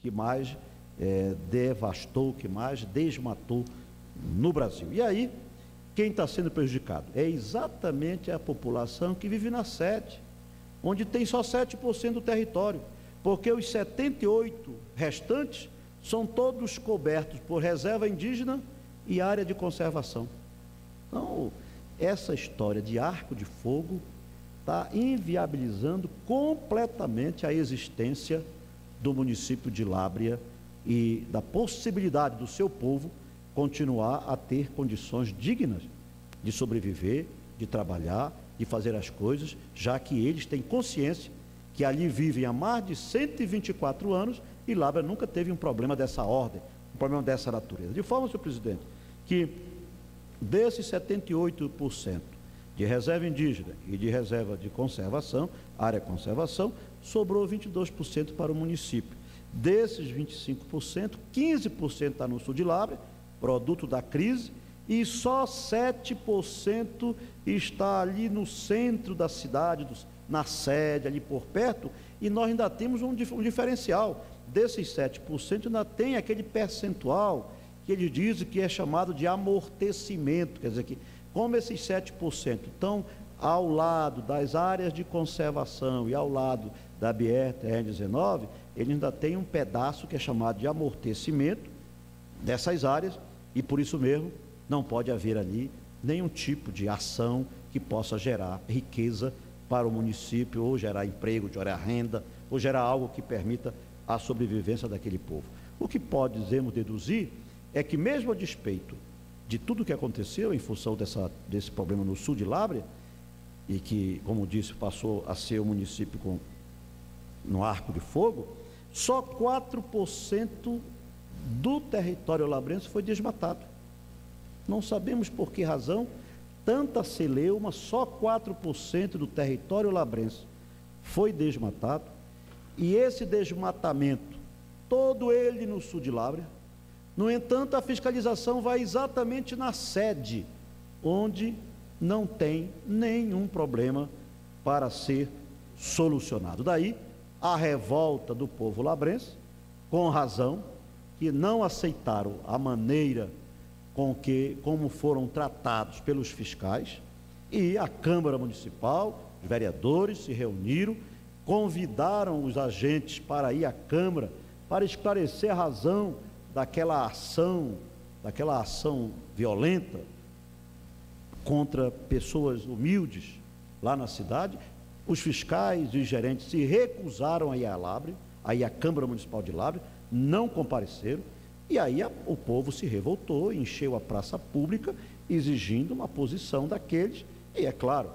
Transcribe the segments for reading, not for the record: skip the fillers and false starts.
que mais devastou, que mais desmatou no Brasil. E aí, quem está sendo prejudicado? É exatamente a população que vive na sede, onde tem só 7% do território, porque os 78 restantes são todos cobertos por reserva indígena e área de conservação. Então, essa história de arco de fogo está inviabilizando completamente a existência do município de Lábrea e da possibilidade do seu povo continuar a ter condições dignas de sobreviver, de trabalhar, de fazer as coisas, já que eles têm consciência que ali vivem há mais de 124 anos e Lábrea nunca teve um problema dessa ordem, um problema dessa natureza. De forma, senhor presidente, que desses 78% de reserva indígena e de reserva de conservação, área de conservação, sobrou 22% para o município. Desses 25%, 15% está no sul de Lábrea, produto da crise, e só 7% está ali no centro da cidade, na sede, ali por perto, e nós ainda temos um diferencial. Desses 7% ainda tem aquele percentual que eles dizem que é chamado de amortecimento, quer dizer que, como esses 7% estão ao lado das áreas de conservação e ao lado da BR-19, ele ainda tem um pedaço que é chamado de amortecimento dessas áreas, e por isso mesmo não pode haver ali nenhum tipo de ação que possa gerar riqueza para o município, ou gerar emprego, gerar renda, ou gerar algo que permita a sobrevivência daquele povo. O que podemos deduzir é que, mesmo a despeito de tudo que aconteceu em função desse problema no sul de Lábrea, e que, como disse, passou a ser o município no arco de fogo, só 4% do território labrense foi desmatado. Não sabemos por que razão tanta celeuma, só 4% do território labrense foi desmatado, e esse desmatamento, todo ele no sul de Lábrea. No entanto, a fiscalização vai exatamente na sede, onde não tem nenhum problema para ser solucionado. Daí a revolta do povo labrense, com razão, que não aceitaram a maneira como foram tratados pelos fiscais, e a Câmara Municipal, os vereadores se reuniram, convidaram os agentes para ir à Câmara para esclarecer a razão daquela ação violenta contra pessoas humildes lá na cidade. Os fiscais e os gerentes se recusaram a ir a Lábrea, aí a Câmara Municipal de Lábrea, não compareceram, e aí o povo se revoltou, encheu a praça pública, exigindo uma posição daqueles, e é claro,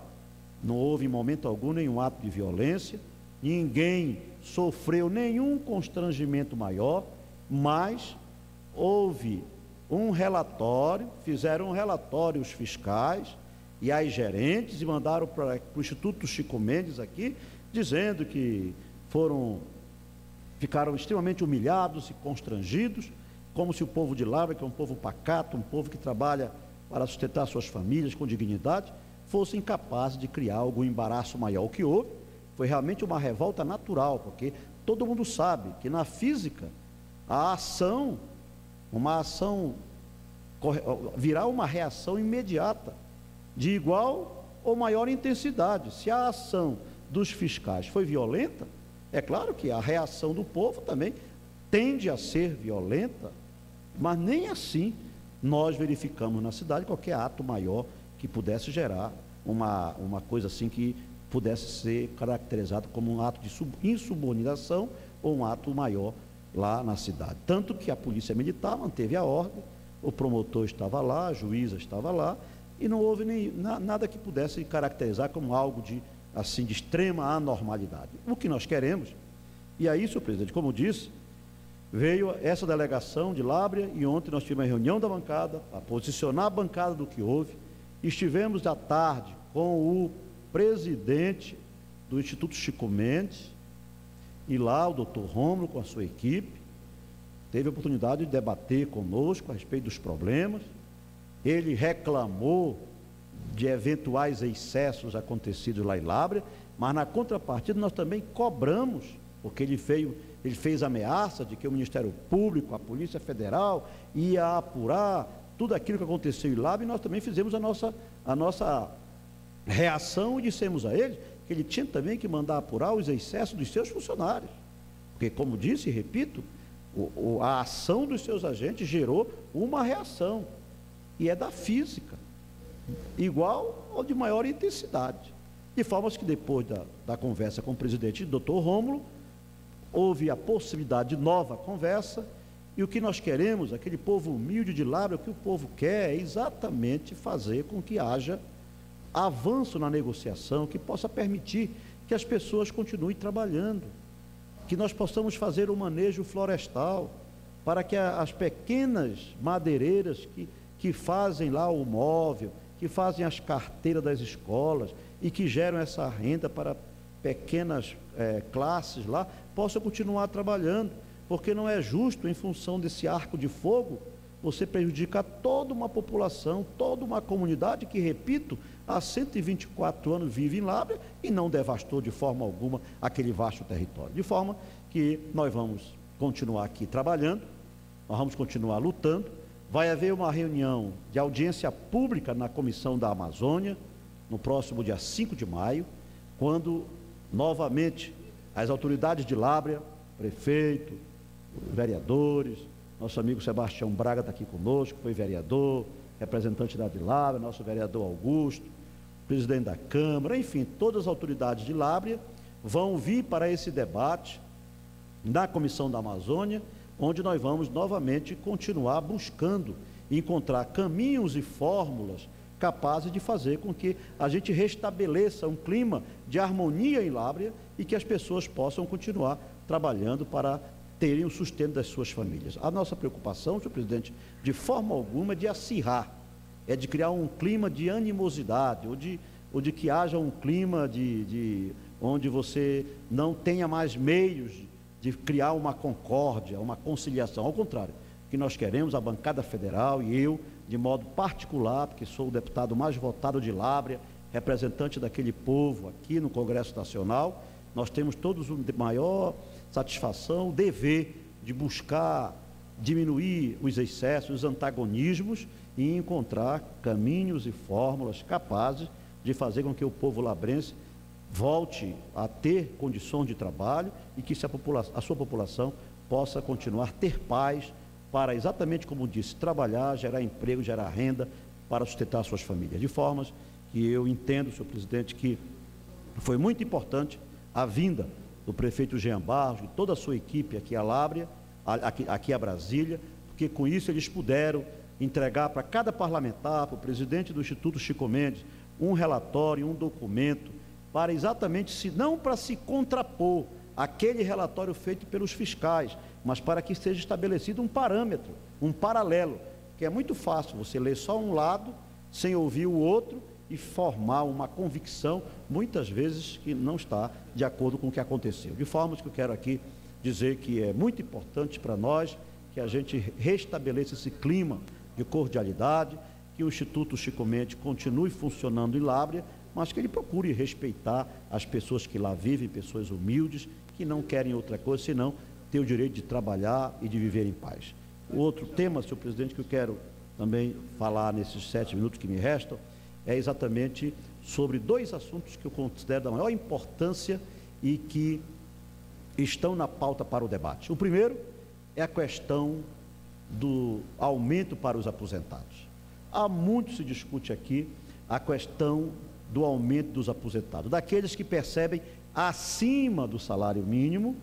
não houve em momento algum nenhum ato de violência, ninguém sofreu nenhum constrangimento maior, mas houve um relatório, fizeram um relatório os fiscais e as gerentes e mandaram para o Instituto Chico Mendes aqui, dizendo que ficaram extremamente humilhados e constrangidos, como se o povo de Lábrea, que é um povo pacato, um povo que trabalha para sustentar suas famílias com dignidade, fosse incapaz de criar algum embaraço maior. O que houve foi realmente uma revolta natural, porque todo mundo sabe que na física a ação, uma ação virá uma reação imediata, de igual ou maior intensidade. Se a ação dos fiscais foi violenta, é claro que a reação do povo também tende a ser violenta, mas nem assim nós verificamos na cidade qualquer ato maior que pudesse gerar uma coisa assim que pudesse ser caracterizado como um ato de insubordinação ou um ato maior lá na cidade. Tanto que a polícia militar manteve a ordem, o promotor estava lá, a juíza estava lá, e não houve nada que pudesse caracterizar como algo de extrema anormalidade. O que nós queremos, e aí, senhor presidente, como disse, veio essa delegação de Lábrea, e ontem nós tivemos uma reunião da bancada, para posicionar a bancada do que houve. Estivemos à tarde com o presidente do Instituto Chico Mendes, e lá o doutor Rômulo, com a sua equipe, teve a oportunidade de debater conosco a respeito dos problemas. Ele reclamou de eventuais excessos acontecidos lá em Lábrea, mas na contrapartida nós também cobramos porque ele fez ameaça de que o Ministério Público, a Polícia Federal, ia apurar tudo aquilo que aconteceu em Lábrea, e nós também fizemos a nossa reação e dissemos a ele que ele tinha também que mandar apurar os excessos dos seus funcionários, porque, como disse e repito, a ação dos seus agentes gerou uma reação, e é da física, igual ou de maior intensidade, de forma que depois da conversa com o presidente Dr. Rômulo, houve a possibilidade de nova conversa, e o que nós queremos, aquele povo humilde de Lábrea, o que o povo quer é exatamente fazer com que haja avanço na negociação, que possa permitir que as pessoas continuem trabalhando, que nós possamos fazer o manejo florestal, para que as pequenas madeireiras que fazem lá o móvel, que fazem as carteiras das escolas e que geram essa renda para pequenas classes lá, possam continuar trabalhando, porque não é justo, em função desse arco de fogo, você prejudicar toda uma população, toda uma comunidade que, repito, há 124 anos vive em Lábrea e não devastou de forma alguma aquele vasto território. De forma que nós vamos continuar aqui trabalhando, nós vamos continuar lutando. Vai haver uma reunião de audiência pública na Comissão da Amazônia, no próximo dia 5 de maio, quando novamente as autoridades de Lábrea, prefeito, vereadores, nosso amigo Sebastião Braga está aqui conosco, foi vereador, representante da de Lábrea, nosso vereador Augusto, presidente da Câmara, enfim, todas as autoridades de Lábrea vão vir para esse debate na Comissão da Amazônia, onde nós vamos novamente continuar buscando encontrar caminhos e fórmulas capazes de fazer com que a gente restabeleça um clima de harmonia em Lábrea e que as pessoas possam continuar trabalhando para terem o sustento das suas famílias. A nossa preocupação, senhor presidente, de forma alguma é de acirrar, é de criar um clima de animosidade, ou de que haja um clima onde você não tenha mais meios de criar uma concórdia, uma conciliação. Ao contrário, o que nós queremos, a bancada federal e eu, de modo particular, porque sou o deputado mais votado de Lábrea, representante daquele povo aqui no Congresso Nacional, nós temos todos o maior satisfação, o dever de buscar diminuir os excessos, os antagonismos e encontrar caminhos e fórmulas capazes de fazer com que o povo labrense volte a ter condições de trabalho e que a sua população possa continuar a ter paz para, exatamente como disse, trabalhar, gerar emprego, gerar renda para sustentar suas famílias. De formas que eu entendo, senhor presidente, que foi muito importante a vinda do prefeito Jean Barros e toda a sua equipe aqui a Lábrea, aqui a Brasília, porque com isso eles puderam entregar para cada parlamentar, para o presidente do Instituto Chico Mendes, um relatório, um documento, para exatamente, se não para se contrapor àquele relatório feito pelos fiscais, mas para que seja estabelecido um parâmetro, um paralelo, que é muito fácil você ler só um lado, sem ouvir o outro, e formar uma convicção, muitas vezes, que não está de acordo com o que aconteceu. De forma que eu quero aqui dizer que é muito importante para nós que a gente restabeleça esse clima de cordialidade, que o Instituto Chico Mendes continue funcionando em Lábrea, mas que ele procure respeitar as pessoas que lá vivem, pessoas humildes, que não querem outra coisa, senão ter o direito de trabalhar e de viver em paz. O outro tema, senhor presidente, que eu quero também falar nesses 7 minutos que me restam, é exatamente sobre 2 assuntos que eu considero da maior importância e que estão na pauta para o debate. O primeiro é a questão do aumento para os aposentados. Há muito se discute aqui a questão do aumento dos aposentados, daqueles que percebem acima do salário mínimo